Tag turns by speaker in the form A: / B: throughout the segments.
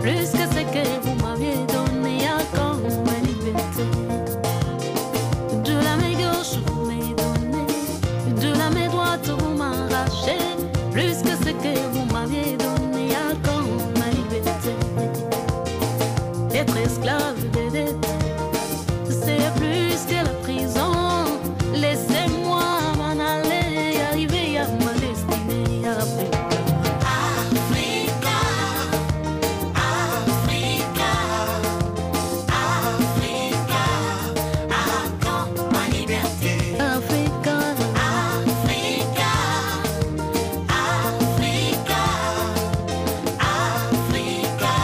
A: plus que ce que vous m'aviez donné comme ma liberté. De la main gauche, vous m'avez donné, de la main droite, vous m'arrachez, plus que ce que vous m'aviez donné comme ma liberté. Être esclave des dettes, c'est plus que la prison. Laissez-moi m'en aller, arriver à ma destinée, Africa. Africa, Africa, Africa, accorde ma liberté. Africa, Africa, Africa, Africa,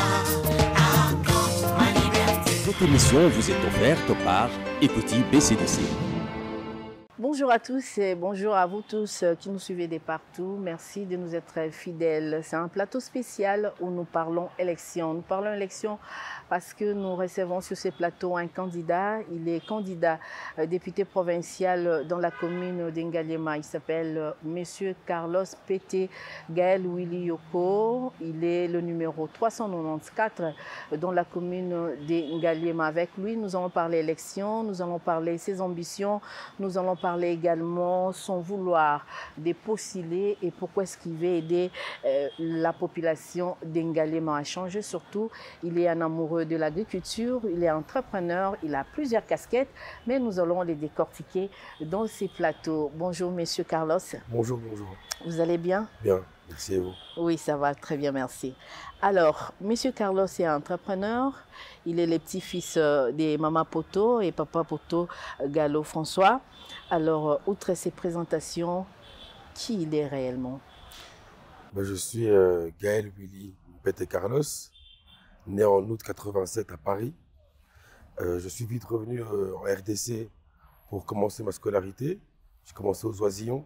A: accorde ma liberté.
B: Cette émission vous est offerte par Equity BCDC.
C: Bonjour à tous et bonjour à vous tous qui nous suivez de partout. Merci de nous être fidèles. C'est un plateau spécial où nous parlons élection. Nous parlons élection parce que nous recevons sur ce plateau un candidat. Il est candidat député provincial dans la commune d'Engaliema. Il s'appelle Monsieur Carlos Pété Gaël Willy Yoko. Il est le numéro 394 dans la commune d'Engaliema. Avec lui, nous allons parler élection, nous allons parler ses ambitions, nous allons parler également son vouloir de postuler et pourquoi est-ce qu'il veut aider la population d'Engaliema à changer. Surtout, il est un amoureux de l'agriculture, il est entrepreneur, il a plusieurs casquettes, mais nous allons les décortiquer dans ces plateaux. Bonjour, Monsieur Carlos.
D: Bonjour, bonjour.
C: Vous allez bien?
D: Bien, merci et vous?
C: Oui, ça va très bien, merci. Alors, Monsieur Carlos est entrepreneur. Il est le petit-fils de Maman Poto et Papa Poto Gallo François. Alors, outre ces présentations, qui il est réellement?
D: Je suis Gaël Willy Pété Carlos, né en août 87 à Paris. Je suis vite revenu en RDC pour commencer ma scolarité. J'ai commencé aux Oisillons.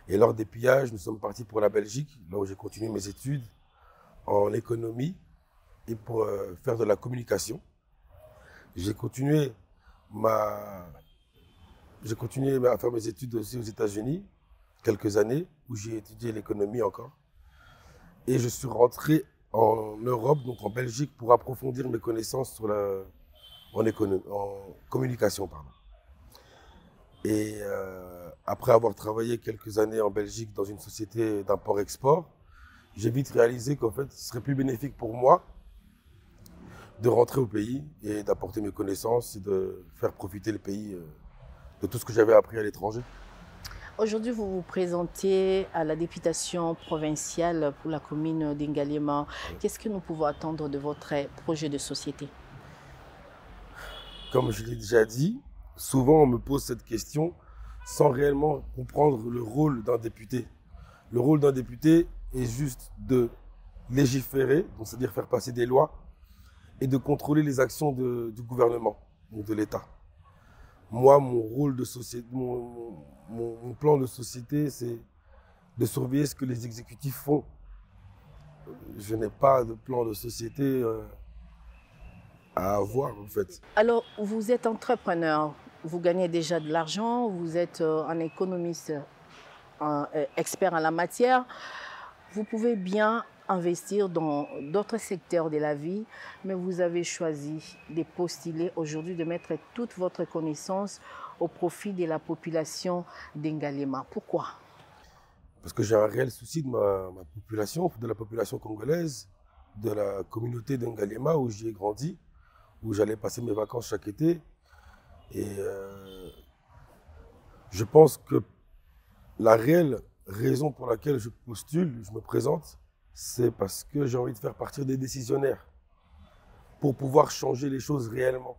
D: Et lors des pillages, nous sommes partis pour la Belgique, là où j'ai continué mes études en économie et pour faire de la communication. J'ai continué à faire mes études aussi aux États-Unis, quelques années, où j'ai étudié l'économie encore. Et je suis rentré en Europe, donc en Belgique, pour approfondir mes connaissances en communication. Et après avoir travaillé quelques années en Belgique dans une société d'import-export, j'ai vite réalisé qu'en fait, ce serait plus bénéfique pour moi de rentrer au pays et d'apporter mes connaissances et de faire profiter le pays de tout ce que j'avais appris à l'étranger.
C: Aujourd'hui, vous vous présentez à la députation provinciale pour la commune d'Engaliema. Qu'est-ce que nous pouvons attendre de votre projet de société?
D: Comme je l'ai déjà dit, souvent on me pose cette question sans réellement comprendre le rôle d'un député. Le rôle d'un député est juste de légiférer, c'est-à-dire faire passer des lois, et de contrôler les actions du gouvernement, de l'État. Moi, mon rôle de société, mon plan de société, c'est de surveiller ce que les exécutifs font. Je n'ai pas de plan de société à avoir, en fait.
C: Alors, vous êtes entrepreneur, vous gagnez déjà de l'argent, vous êtes un économiste, un expert en la matière. Vous pouvez bien investir dans d'autres secteurs de la vie, mais vous avez choisi de postuler aujourd'hui, de mettre toute votre connaissance au profit de la population d'Engaliema. Pourquoi?
D: Parce que j'ai un réel souci de ma population, de la population congolaise, de la communauté d'Engaliema où j'y ai grandi, où j'allais passer mes vacances chaque été. Et je pense que la réelle raison pour laquelle je postule, je me présente, c'est parce que j'ai envie de faire partir des décisionnaires pour pouvoir changer les choses réellement.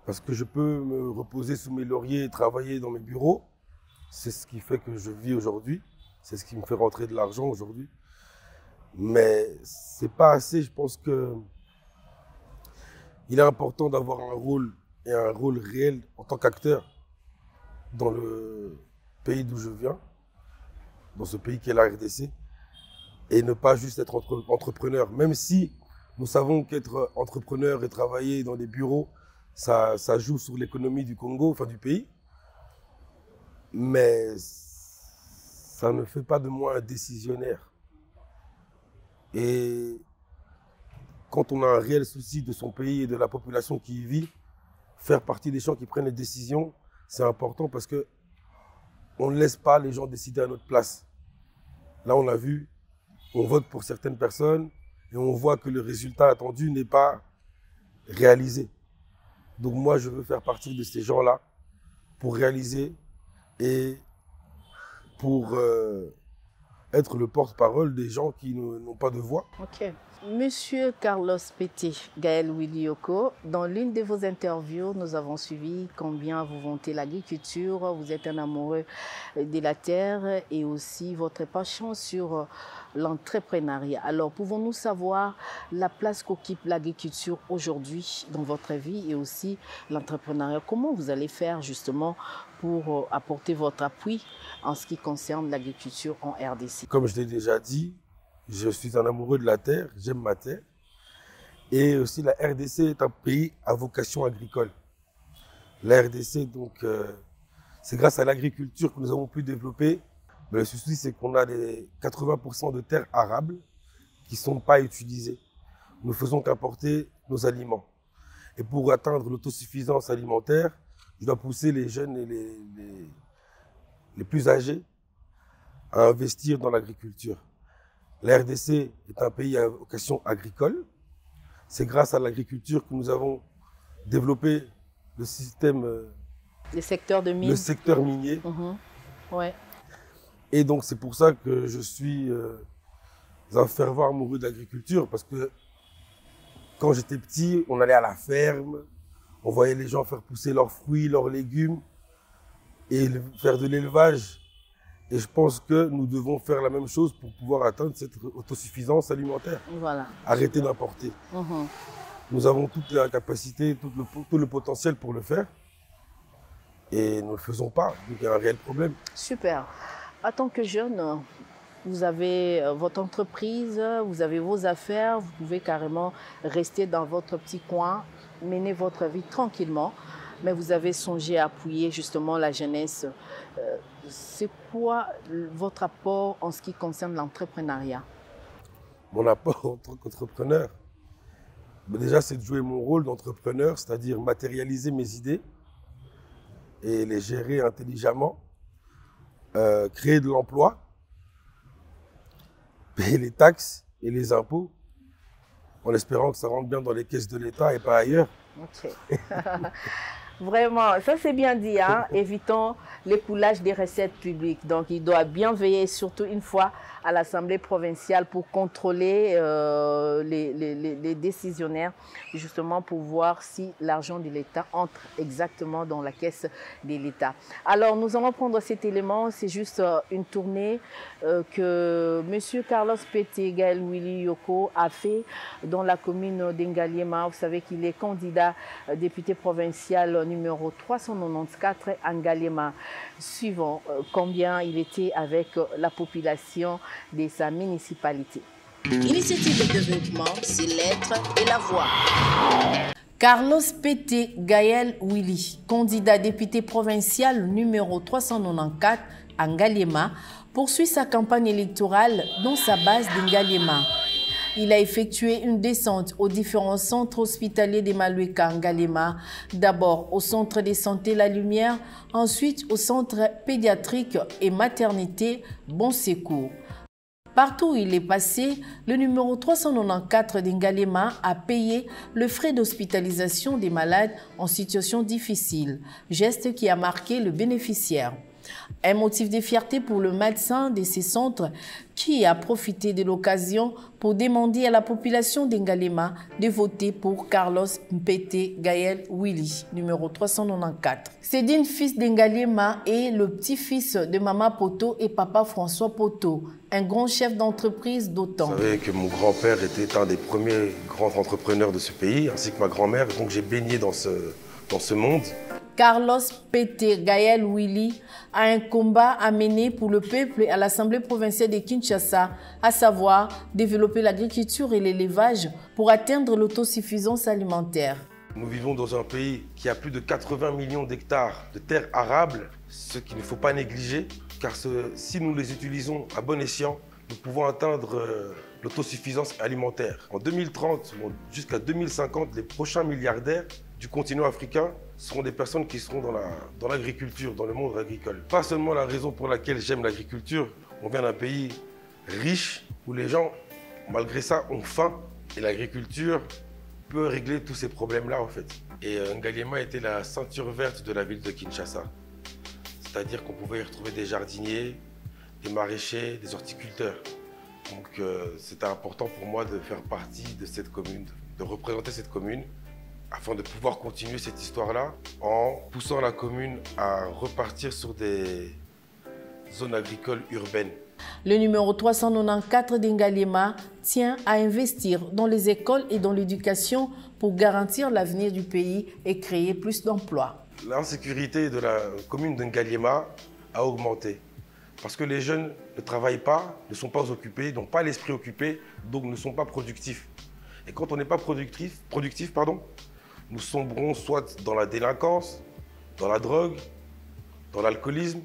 D: Parce que je peux me reposer sous mes lauriers et travailler dans mes bureaux. C'est ce qui fait que je vis aujourd'hui. C'est ce qui me fait rentrer de l'argent aujourd'hui. Mais c'est pas assez. Je pense que il est important d'avoir un rôle et un rôle réel en tant qu'acteur dans le pays d'où je viens, dans ce pays qui est la RDC, et ne pas juste être entrepreneur. Même si nous savons qu'être entrepreneur et travailler dans des bureaux, ça joue sur l'économie du Congo, enfin du pays, mais ça ne fait pas de moi un décisionnaire. Et quand on a un réel souci de son pays et de la population qui y vit, faire partie des gens qui prennent les décisions, c'est important parce que on ne laisse pas les gens décider à notre place. Là, on a vu, on vote pour certaines personnes et on voit que le résultat attendu n'est pas réalisé. Donc moi, je veux faire partie de ces gens-là pour réaliser et pour être le porte-parole des gens qui n'ont pas de voix.
C: Ok. Monsieur Carlos Pété Gaël Willy Yoko, dans l'une de vos interviews, nous avons suivi combien vous vantez l'agriculture, vous êtes un amoureux de la terre et aussi votre passion sur l'entrepreneuriat. Alors, pouvons-nous savoir la place qu'occupe l'agriculture aujourd'hui dans votre vie et aussi l'entrepreneuriat? Comment vous allez faire justement pour apporter votre appui en ce qui concerne l'agriculture en RDC?
D: Comme je l'ai déjà dit, je suis un amoureux de la terre, j'aime ma terre. Et aussi la RDC est un pays à vocation agricole. La RDC, donc, c'est grâce à l'agriculture que nous avons pu développer. Mais le souci, c'est qu'on a 80% de terres arables qui ne sont pas utilisées. Nous ne faisons qu'importer nos aliments. Et pour atteindre l'autosuffisance alimentaire, je dois pousser les jeunes et les plus âgés à investir dans l'agriculture. La RDC est un pays à vocation agricole. C'est grâce à l'agriculture que nous avons développé le système,
C: le secteur de mine.
D: Le secteur minier.
C: Ouais.
D: Et donc c'est pour ça que je suis un fervent amoureux de l'agriculture, parce que quand j'étais petit, on allait à la ferme, on voyait les gens faire pousser leurs fruits, leurs légumes et faire de l'élevage. Et je pense que nous devons faire la même chose pour pouvoir atteindre cette autosuffisance alimentaire.
C: Voilà.
D: Arrêter d'importer. Nous avons toute la capacité, tout le potentiel pour le faire. Et nous ne le faisons pas. Donc il y a un réel problème.
C: Super. En tant que jeune, vous avez votre entreprise, vous avez vos affaires, vous pouvez carrément rester dans votre petit coin, mener votre vie tranquillement. Mais vous avez songé à appuyer justement la jeunesse. C'est quoi votre apport en ce qui concerne l'entrepreneuriat?
D: Mon apport en tant qu'entrepreneur, déjà c'est de jouer mon rôle d'entrepreneur, c'est-à-dire matérialiser mes idées et les gérer intelligemment, créer de l'emploi, payer les taxes et les impôts en espérant que ça rentre bien dans les caisses de l'État et pas ailleurs.
C: Ok. Vraiment, ça c'est bien dit, hein? Évitons l'écoulage des recettes publiques. Donc il doit bien veiller, surtout une fois à l'Assemblée provinciale, pour contrôler les décisionnaires, justement pour voir si l'argent de l'État entre exactement dans la caisse de l'État. Alors nous allons prendre cet élément, c'est juste une tournée que M. Carlos Pété Gaël Willy Yoko a fait dans la commune d'Ngaliema. Vous savez qu'il est candidat député provincial numéro 394 à Ngaliema, suivant combien il était avec la population de sa municipalité. Initiative de développement, c'est l'être et la voix. Carlos Pété Gaël Willy, candidat député provincial numéro 394 à Ngaliema, poursuit sa campagne électorale dans sa base d'Ngaliema. Il a effectué une descente aux différents centres hospitaliers des Malueka Ngaliema, d'abord au centre de santé La Lumière, ensuite au centre pédiatrique et maternité Bon Secours. Partout où il est passé, le numéro 394 d'Ngaliema a payé le frais d'hospitalisation des malades en situation difficile, geste qui a marqué le bénéficiaire. Un motif de fierté pour le médecin de ces centres qui a profité de l'occasion pour demander à la population d'Ngaliema de voter pour Carlos Pété Gaël Willy, numéro 394. Cédine, fils d'Ngaliema, est le petit-fils de Maman Poto et Papa François Poto, un grand chef d'entreprise d'Otan.
D: Vous savez que mon grand-père était un des premiers grands entrepreneurs de ce pays, ainsi que ma grand-mère, donc j'ai baigné dans ce monde.
C: Carlos Pété Gaël Willy a un combat à mener pour le peuple à l'Assemblée provinciale de Kinshasa, à savoir développer l'agriculture et l'élevage pour atteindre l'autosuffisance alimentaire.
D: Nous vivons dans un pays qui a plus de 80 millions d'hectares de terres arables, ce qu'il ne faut pas négliger, car si nous les utilisons à bon escient, nous pouvons atteindre l'autosuffisance alimentaire. En 2030, jusqu'à 2050, les prochains milliardaires du continent africain seront des personnes qui seront dans l'agriculture, dans le monde agricole. Pas seulement la raison pour laquelle j'aime l'agriculture, on vient d'un pays riche où les gens, malgré ça, ont faim et l'agriculture peut régler tous ces problèmes-là en fait. Et Ngaliema était la ceinture verte de la ville de Kinshasa. C'est-à-dire qu'on pouvait y retrouver des jardiniers, des maraîchers, des horticulteurs. Donc c'était important pour moi de faire partie de cette commune, de représenter cette commune, afin de pouvoir continuer cette histoire-là en poussant la commune à repartir sur des zones agricoles urbaines.
C: Le numéro 394 d'Ngaliema tient à investir dans les écoles et dans l'éducation pour garantir l'avenir du pays et créer plus d'emplois.
D: L'insécurité de la commune de Ngaliema a augmenté parce que les jeunes ne travaillent pas, ne sont pas occupés, n'ont pas l'esprit occupé, donc ne sont pas productifs. Et quand on n'est pas productif, nous sombrons soit dans la délinquance, dans la drogue, dans l'alcoolisme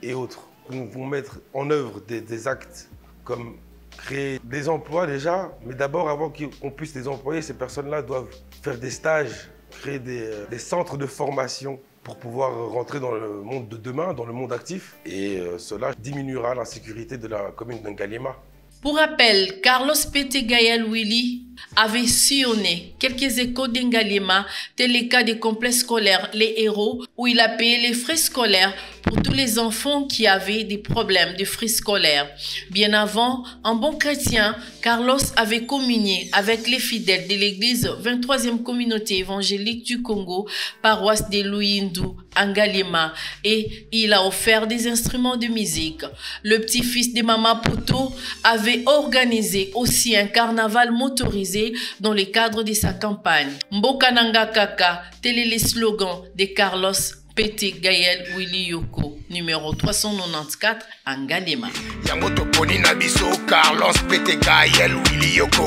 D: et autres. Nous vont mettre en œuvre des actes comme créer des emplois déjà, mais d'abord, avant qu'on puisse les employer, ces personnes-là doivent faire des stages, créer des centres de formation pour pouvoir rentrer dans le monde de demain, dans le monde actif. Et cela diminuera l'insécurité de la commune de Ngaliema.
E: Pour rappel, Carlos Pété Gayel Willy avait sillonné quelques écoles d'Ngaliema, tel les cas des complexes scolaires Les Héros, où il a payé les frais scolaires pour tous les enfants qui avaient des problèmes de frais scolaires. Bien avant, en bon chrétien, Carlos avait communié avec les fidèles de l'église 23e communauté évangélique du Congo, paroisse de Louindou, Ngaliema, et il a offert des instruments de musique. Le petit-fils de Mama Poto avait organisé aussi un carnaval motorisé dans le cadre de sa campagne. Mboka Nanga Kaka, tel est le slogan de Carlos Pété Gayel Willy Yoko, numéro 394 à Ngaliema.
F: Yamoto poni na biso Carlos Pété Gayel Willy Yoko,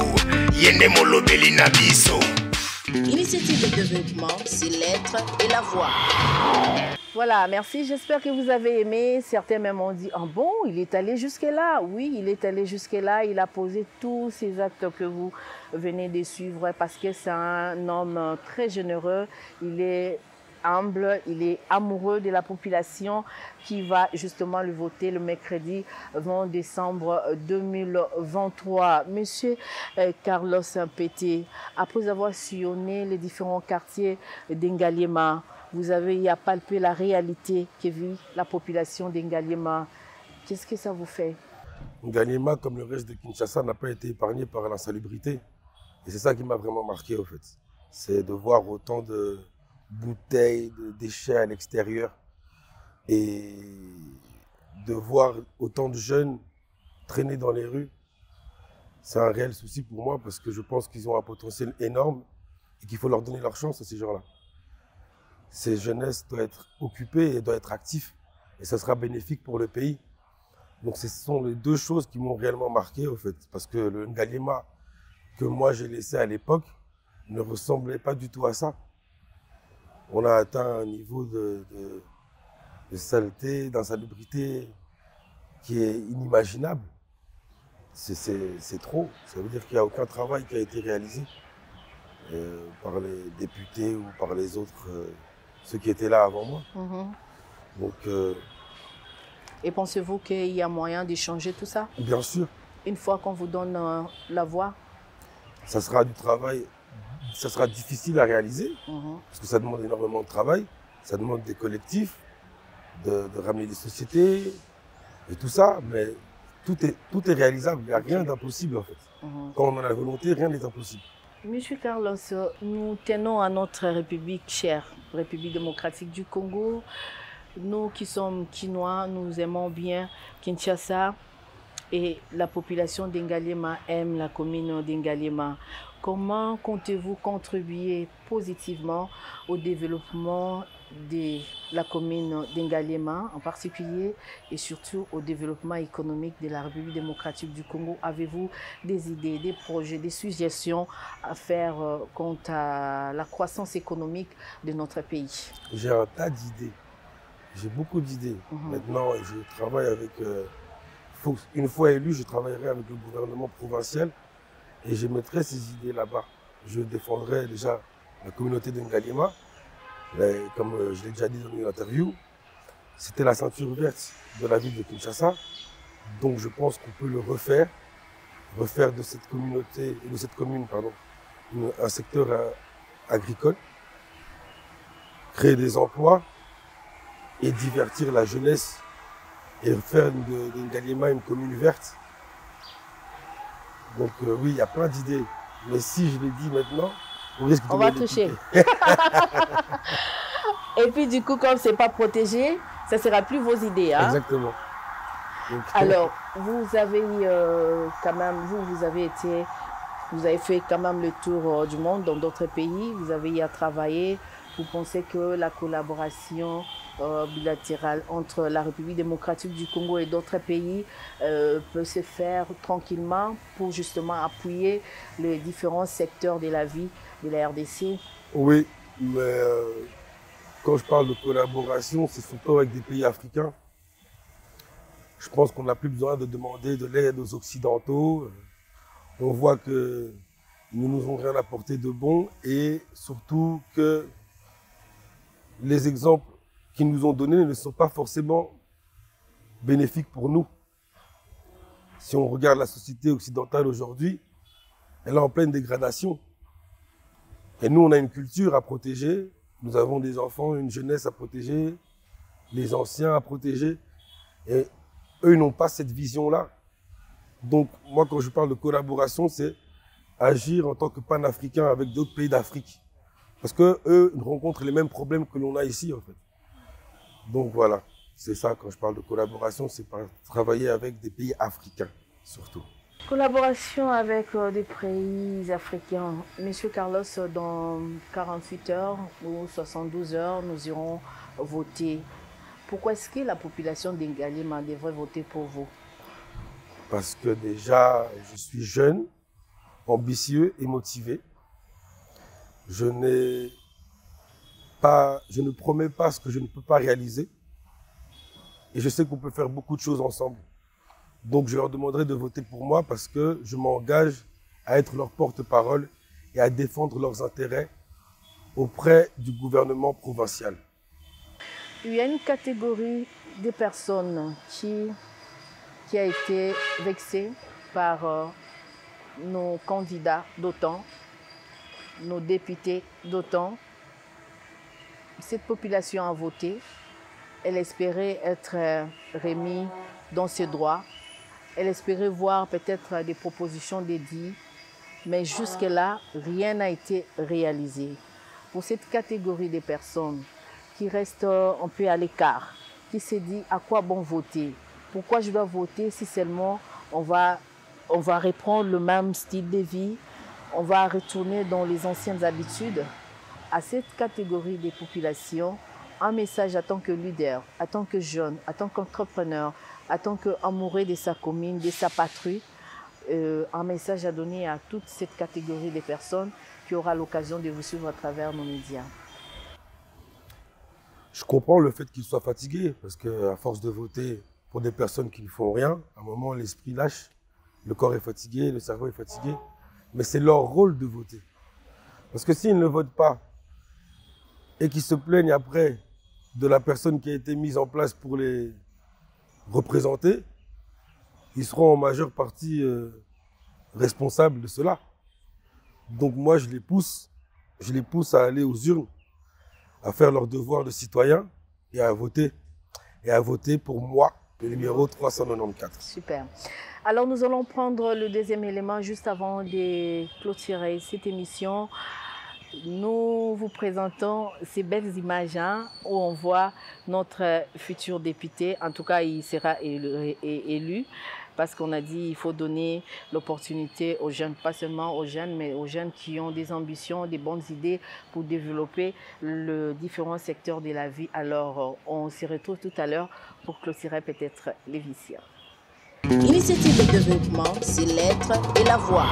F: yende molobeli na biso.
C: Initiative de développement, c'est l'être et la voix. Voilà, merci. J'espère que vous avez aimé. Certains même ont dit, ah bon, il est allé jusque-là. Oui, il est allé jusque-là. Il a posé tous ces actes que vous venez de suivre parce que c'est un homme très généreux. Il est humble, il est amoureux de la population qui va justement le voter le mercredi 20 décembre 2023. Monsieur Carlos Pété, après avoir sillonné les différents quartiers d'Ngaliema, vous avez à palper la réalité que vit la population d'Ngaliema. Qu'est-ce que ça vous fait?
D: Ngaliema, comme le reste de Kinshasa, n'a pas été épargné par l'insalubrité. Et c'est ça qui m'a vraiment marqué, au fait. C'est de voir autant de bouteilles, de déchets à l'extérieur et de voir autant de jeunes traîner dans les rues. C'est un réel souci pour moi parce que je pense qu'ils ont un potentiel énorme et qu'il faut leur donner leur chance à ces gens-là. Ces jeunesses doivent être occupées et doivent être actifs et ça sera bénéfique pour le pays. Donc ce sont les deux choses qui m'ont réellement marqué au fait parce que le Ngaliema que moi j'ai laissé à l'époque ne ressemblait pas du tout à ça. On a atteint un niveau de saleté, d'insalubrité qui est inimaginable. C'est trop. Ça veut dire qu'il n'y a aucun travail qui a été réalisé par les députés ou par les autres, ceux qui étaient là avant moi. Donc,
C: et pensez-vous qu'il y a moyen de changer tout ça?
D: Bien sûr.
C: Une fois qu'on vous donne la voix?
D: Ça sera du travail. Ça sera difficile à réaliser, parce que ça demande énormément de travail, ça demande des collectifs, de ramener des sociétés et tout ça, mais tout est réalisable, il n'y a rien d'impossible en fait. Quand on a la volonté, rien n'est impossible.
C: Monsieur Carlos, nous tenons à notre République chère, République démocratique du Congo. Nous qui sommes Kinois, nous aimons bien Kinshasa et la population d'Ngaliema aime la commune d'Ngaliema. Comment comptez-vous contribuer positivement au développement de la commune d'Ngaliema en particulier et surtout au développement économique de la République démocratique du Congo? Avez-vous des idées, des projets, des suggestions à faire quant à la croissance économique de notre pays?
D: J'ai un tas d'idées. J'ai beaucoup d'idées. Maintenant, je travaille avec Une fois élu, je travaillerai avec le gouvernement provincial et je mettrai ces idées là-bas. Je défendrai déjà la communauté de Ngalima. Comme je l'ai déjà dit dans une interview, c'était la ceinture verte de la ville de Kinshasa. Donc je pense qu'on peut le refaire de cette communauté, de cette commune, pardon, un secteur agricole, créer des emplois et divertir la jeunesse et faire de Ngalima une commune verte. Donc oui, il y a plein d'idées. Mais si je les dis maintenant, on risque de
C: on va toucher. Et puis du coup, comme c'est pas protégé, ça sera plus vos idées. Hein?
D: Exactement. Donc,
C: alors, vous avez quand même, vous avez fait quand même le tour du monde dans d'autres pays. Vous avez y à travailler. Vous pensez que la collaboration bilatérale entre la République démocratique du Congo et d'autres pays peut se faire tranquillement pour justement appuyer les différents secteurs de la vie de la RDC?
D: Oui, mais quand je parle de collaboration, c'est surtout avec des pays africains. Je pense qu'on n'a plus besoin de demander de l'aide aux Occidentaux. On voit qu'ils ne nous ont rien apporté de bon et surtout que les exemples qu'ils nous ont donnés ne sont pas forcément bénéfiques pour nous. Si on regarde la société occidentale aujourd'hui, elle est en pleine dégradation. Et nous, on a une culture à protéger. Nous avons des enfants, une jeunesse à protéger, les anciens à protéger. Et eux, ils n'ont pas cette vision-là. Donc, moi, quand je parle de collaboration, c'est agir en tant que panafricain avec d'autres pays d'Afrique. Parce qu'eux, ils rencontrent les mêmes problèmes que l'on a ici, en fait. Donc, voilà. C'est ça, quand je parle de collaboration, c'est travailler avec des pays africains, surtout.
C: Collaboration avec des pays africains. Monsieur Carlos, dans 48 heures ou 72 heures, nous irons voter. Pourquoi est-ce que la population d'Ngalima devrait voter pour vous?
D: Parce que déjà, je suis jeune, ambitieux et motivé. Je ne promets pas ce que je ne peux pas réaliser. Et je sais qu'on peut faire beaucoup de choses ensemble. Donc je leur demanderai de voter pour moi parce que je m'engage à être leur porte-parole et à défendre leurs intérêts auprès du gouvernement provincial.
C: Il y a une catégorie de personnes qui a été vexée par nos candidats d'OTAN, nos députés d'OTAN. Cette population a voté. Elle espérait être remise dans ses droits. Elle espérait voir peut-être des propositions dédiées, mais jusque-là, rien n'a été réalisé. Pour cette catégorie de personnes qui restent un peu à l'écart, qui se dit à quoi bon voter? Pourquoi je dois voter si seulement on va reprendre le même style de vie, on va retourner dans les anciennes habitudes? À cette catégorie de population, un message en tant que leader, en tant que jeune, en tant qu'entrepreneur, en tant qu'amoureux de sa commune, de sa patrie, un message à donner à toute cette catégorie de personnes qui aura l'occasion de vous suivre à travers nos médias.
D: Je comprends le fait qu'ils soient fatigués parce qu'à force de voter pour des personnes qui ne font rien, à un moment l'esprit lâche, le corps est fatigué, le cerveau est fatigué, mais c'est leur rôle de voter. Parce que s'ils ne votent pas et qu'ils se plaignent après de la personne qui a été mise en place pour les représenter, ils seront en majeure partie responsables de cela. Donc moi, je les pousse à aller aux urnes, à faire leur devoir de citoyen et à voter pour moi, le numéro 394.
C: Super. Alors nous allons prendre le deuxième élément juste avant de clôturer cette émission. Nous vous présentons ces belles images où on voit notre futur député. En tout cas, il sera élu parce qu'on a dit qu'il faut donner l'opportunité aux jeunes, pas seulement aux jeunes, mais aux jeunes qui ont des ambitions, des bonnes idées pour développer les différents secteurs de la vie. Alors, on se retrouve tout à l'heure pour clôturer peut-être l'émission.
G: Initiative de développement, c'est l'être et la voix.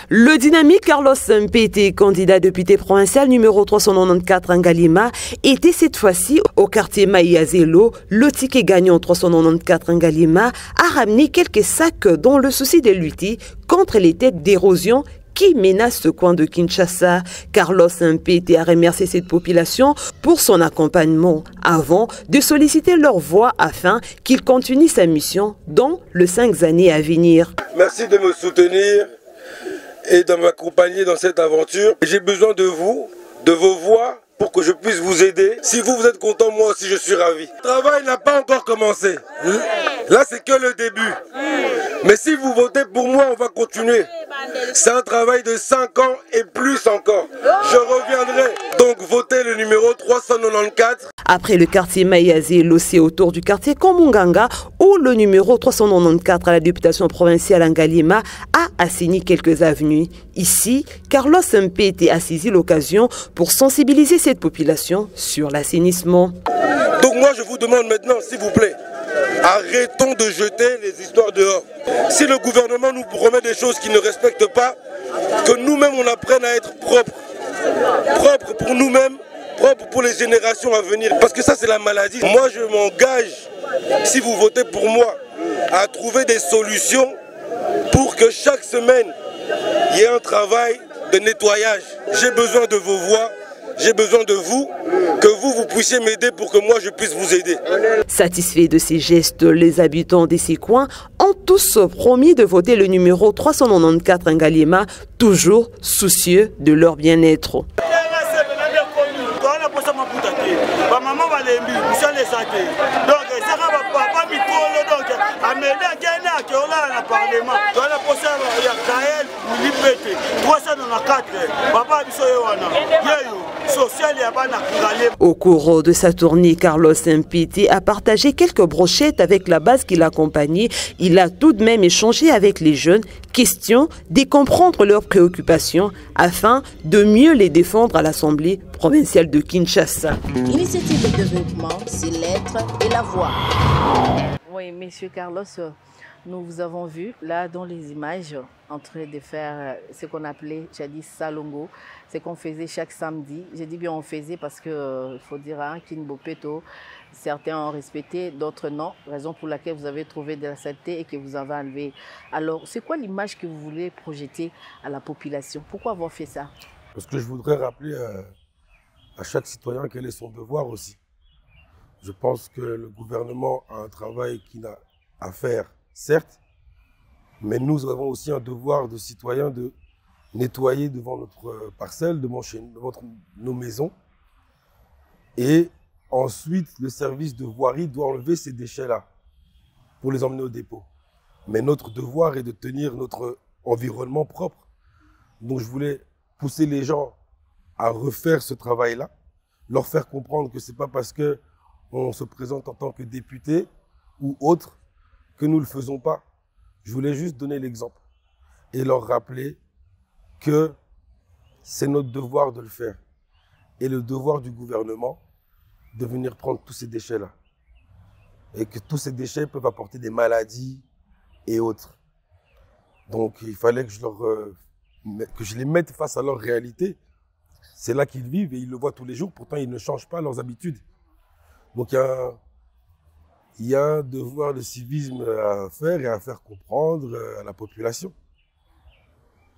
H: Le dynamique Carlos Mpete, candidat député provincial numéro 394 en Galima, était cette fois-ci au quartier Maïazelo. Le ticket gagnant 394 en Galima a ramené quelques sacs dans le souci de lutter contre les têtes d'érosion qui menace ce coin de Kinshasa. Carlos Mpete a remercié cette population pour son accompagnement avant de solliciter leur voix afin qu'il continue sa mission dans les 5 années à venir.
D: Merci de me soutenir et de m'accompagner dans cette aventure. J'ai besoin de vous, de vos voix, pour que je puisse vous aider. Si vous êtes content, moi aussi je suis ravi. Le travail n'a pas encore commencé. Là, c'est que le début. Mais si vous votez pour moi, on va continuer. C'est un travail de 5 ans et plus encore. Je reviendrai. Donc, votez le numéro 394.
H: Après le quartier Maïazelo, c'est autour du quartier Komunganga où le numéro 394 à la députation provinciale en Galima a assigné quelques avenues. Ici, Carlos Mpete a saisi l'occasion pour sensibiliser cette population sur l'assainissement.
D: Donc moi, je vous demande maintenant, s'il vous plaît, arrêtons de jeter les histoires dehors. Si le gouvernement nous promet des choses qu'il ne respecte pas, que nous-mêmes on apprenne à être propres. Propres pour nous-mêmes, propres pour les générations à venir. Parce que ça c'est la maladie. Moi je m'engage, si vous votez pour moi, à trouver des solutions pour que chaque semaine, il y ait un travail de nettoyage. J'ai besoin de vos voix. J'ai besoin de vous, que vous puissiez m'aider pour que moi je puisse vous aider.
H: Satisfaits de ces gestes, les habitants de ces coins ont tous promis de voter le numéro 394 en Galima, toujours soucieux de leur bien-être. Au cours de sa tournée, Carlos Mpete a partagé quelques brochettes avec la base qui l'accompagnait. Il a tout de même échangé avec les jeunes, question de comprendre leurs préoccupations afin de mieux les défendre à l'Assemblée provinciale de Kinshasa.
G: Initiative de développement, c'est l'être et la voix.
C: Oui, Monsieur Carlos, nous vous avons vu là dans les images en train de faire ce qu'on appelait jadis Salongo, ce qu'on faisait chaque samedi. J'ai dit bien on faisait parce que il faut dire hein, Kinbopeto, certains ont respecté, d'autres non, raison pour laquelle vous avez trouvé de la saleté et que vous avez enlevé. Alors, c'est quoi l'image que vous voulez projeter à la population? Pourquoi avoir fait ça?
D: Parce que je voudrais rappeler à chaque citoyen quel est son devoir aussi. Je pense que le gouvernement a un travail qu'il a à faire, certes, mais nous avons aussi un devoir de citoyen de nettoyer devant notre parcelle, devant nos maisons. Et ensuite, le service de voirie doit enlever ces déchets-là pour les emmener au dépôt. Mais notre devoir est de tenir notre environnement propre. Donc je voulais pousser les gens à refaire ce travail-là, leur faire comprendre que ce n'est pas parce qu'on se présente en tant que député ou autre que nous ne le faisons pas. Je voulais juste donner l'exemple et leur rappeler que c'est notre devoir de le faire. Et le devoir du gouvernement de venir prendre tous ces déchets-là. Et que tous ces déchets peuvent apporter des maladies et autres. Donc il fallait que je les mette face à leur réalité. C'est là qu'ils vivent et ils le voient tous les jours, pourtant ils ne changent pas leurs habitudes. Donc il y a un devoir de civisme à faire et à faire comprendre à la population.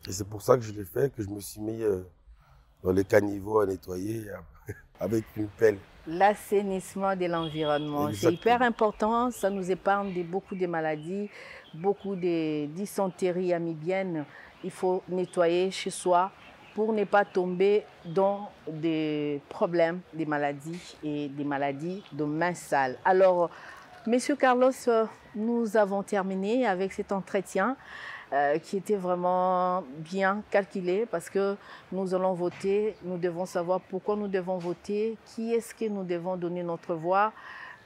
D: Et c'est pour ça que je l'ai fait, que je me suis mis dans les caniveaux à nettoyer avec une pelle.
C: L'assainissement de l'environnement, c'est hyper important, ça nous épargne de beaucoup de maladies, beaucoup de dysenteries amibiennes. Il faut nettoyer chez soi pour ne pas tomber dans des problèmes, des maladies et des maladies de mains sales. Alors, Monsieur Carlos, nous avons terminé avec cet entretien qui était vraiment bien calculé parce que nous allons voter, nous devons savoir pourquoi nous devons voter, qui est-ce que nous devons donner notre voix.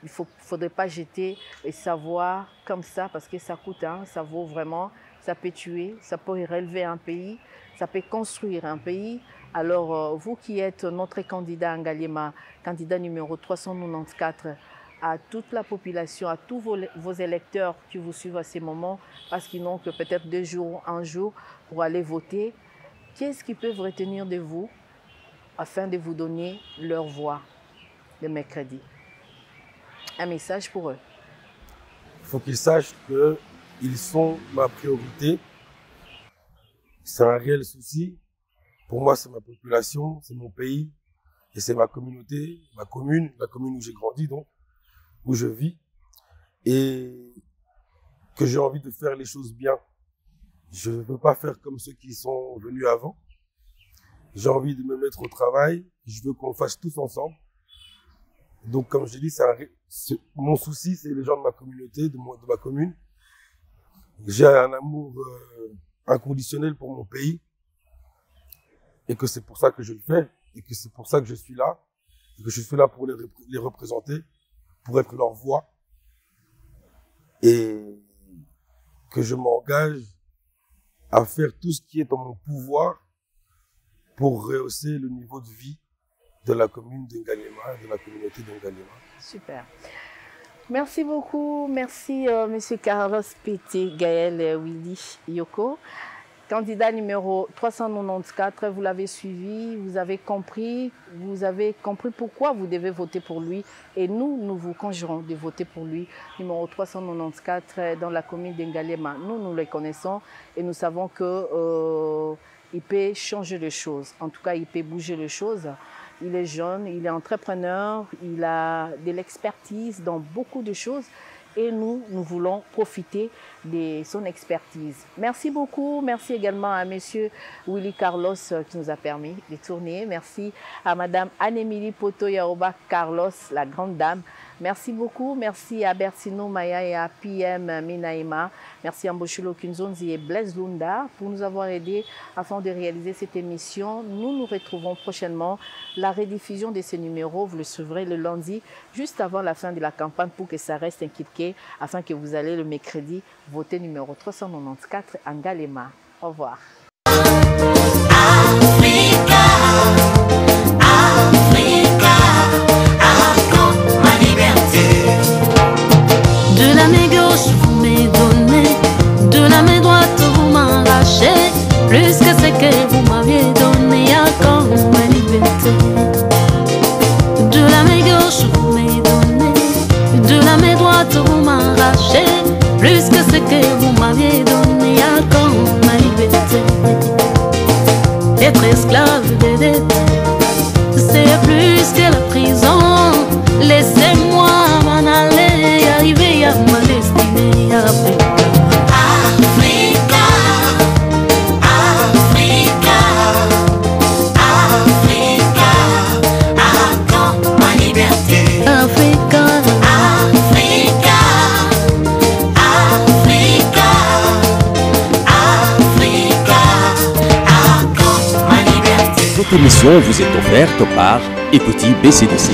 C: Il ne faudrait pas jeter et savoir comme ça parce que ça coûte, hein, ça vaut vraiment, ça peut tuer, ça peut relever un pays, ça peut construire un pays. Alors, vous qui êtes notre candidat en Galima, candidat numéro 394 à toute la population, à tous vos électeurs qui vous suivent à ces moments, parce qu'ils n'ont que peut-être 2 jours, 1 jour pour aller voter, qu'est-ce qu'ils peuvent retenir de vous afin de vous donner leur voix le mercredi? Un message pour eux.
D: Il faut qu'ils sachent qu'ils sont ma priorité. C'est un réel souci. Pour moi, c'est ma population, c'est mon pays et c'est ma communauté, ma commune, la commune où j'ai grandi, donc, où je vis. Et que j'ai envie de faire les choses bien. Je ne veux pas faire comme ceux qui sont venus avant. J'ai envie de me mettre au travail. Je veux qu'on le fasse tous ensemble. Donc, comme je dis, mon souci, c'est les gens de ma communauté, de ma commune. J'ai un amour inconditionnel pour mon pays. Et que c'est pour ça que je le fais. Et que c'est pour ça que je suis là. Et que je suis là pour les représenter. Pour être leur voix. Et que je m'engage à faire tout ce qui est en mon pouvoir pour rehausser le niveau de vie de la commune d'Ngalema, de la communauté d'Ngalema.
C: Super. Merci beaucoup. Merci, Monsieur Carlos Pété Gaël Willy Yoko. Candidat numéro 394, vous l'avez suivi, vous avez compris pourquoi vous devez voter pour lui. Et nous vous conjurons de voter pour lui, numéro 394, dans la commune d'Ngalema. Nous le connaissons et nous savons qu'il peut changer les choses. En tout cas, il peut bouger les choses. Il est jeune, il est entrepreneur, il a de l'expertise dans beaucoup de choses. Et nous voulons profiter de son expertise. Merci beaucoup. Merci également à Monsieur Willy Carlos qui nous a permis de tourner. Merci à Madame Anne-Émilie Poto Yaoba Carlos, la grande dame. Merci beaucoup. Merci à Bertino Maya et à PM Minaima. Merci à Mboshilo Kunzonzi et Blaise Lunda pour nous avoir aidés afin de réaliser cette émission. Nous nous retrouvons prochainement. La rediffusion de ces numéros, vous le suivrez le lundi, juste avant la fin de la campagne pour que ça reste inquiété, afin que vous allez le mercredi voter numéro 394 en Ngalema. Au revoir.
A: De la main gauche, vous m'avez donné, de la main droite, vous m'arrachez, plus que ce que vous m'aviez donné, encore ma liberté. De la main gauche, vous m'avez donné, de la main droite, vous m'arrachez, plus que ce que vous m'aviez donné, encore ma liberté. Être esclave des dettes, c'est plus que la prison. Laissez-moi m'en aller, arriver à ma destinée, Africa. Africa, Africa, Africa, accorde ma liberté. Africa, Africa, Africa, Africa, accorde ma liberté.
B: Cette émission vous est offerte par Écoutez BCDC.